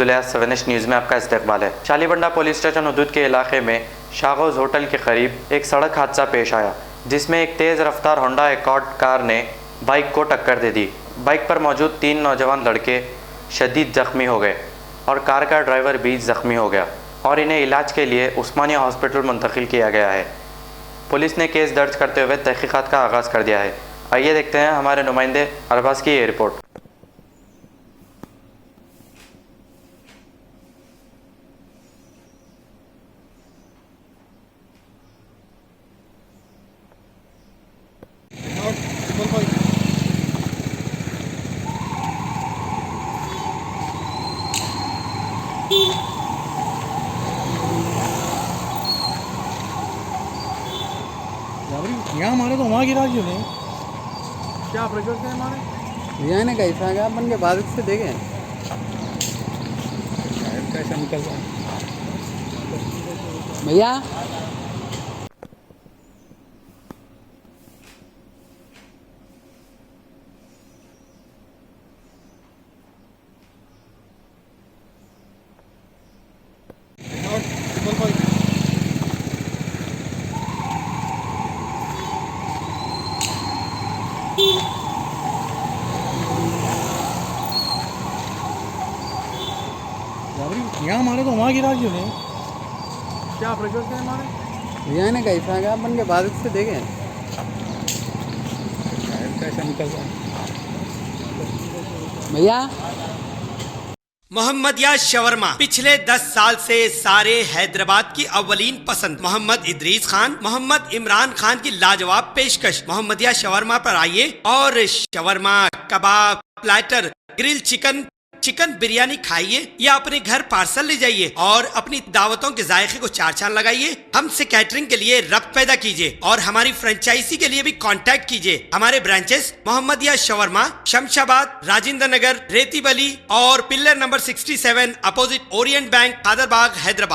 Abdullah सेवेनिश news में आपका इस्तकबाल है। शालीबंडा पुलिस स्टेशन हदूद के इलाके में शागोज होटल के करीब एक सड़क हादसा पेश आया, जिसमें एक तेज़ रफ्तार होंडा एकॉर्ड कार ने बाइक को टक्कर दे दी। बाइक पर मौजूद 3 नौजवान लड़के शदीद ज़ख्मी हो गए और कार का ड्राइवर भी ज़ख्मी हो गया और इन्हें इलाज के लिए उस्मानिया हॉस्पिटल मुंतकिल किया गया है। पुलिस ने केस दर्ज करते हुए तहकीकात का आगाज़ कर दिया है। आइए देखते हैं हमारे नुमाइंदे अरबाज की ये रिपोर्ट। यहाँ मारे तो वहाँ गिरा क्यों नहीं? क्या प्रेशर से मारे? यहाँ ने कैसा है अपन के बाद से देखें कैसा निकल रहा है भैया। यहाँ मारे तो वहाँ गिरा क्यों नहीं? क्या प्रेशर से मारे? यहाँ ने कैसा है अपन के बाद से देखें कैसा निकल रहा है भैया। मोहम्मदिया शवरमा पिछले 10 साल से सारे हैदराबाद की अव्वलीन पसंद मोहम्मद इदरीस खान, मोहम्मद इमरान खान की लाजवाब पेशकश। मोहम्मदिया शवरमा पर आइए और shawarma, kebab, platter, grill chicken, chicken biryani खाइए या अपने घर पार्सल ले जाइए और अपनी दावतों के जायके को 4 चांद लगाइए। हमसे कैटरिंग के लिए रब्त पैदा कीजिए और हमारी फ्रेंचाइजी के लिए भी कांटेक्ट कीजिए। हमारे ब्रांचेस मोहम्मदिया शवरमा, शमशाबाद, राजेंद्र नगर, रेती बली और pillar number 67 opposite Orient bank, Kadarbagh, Hyderabad.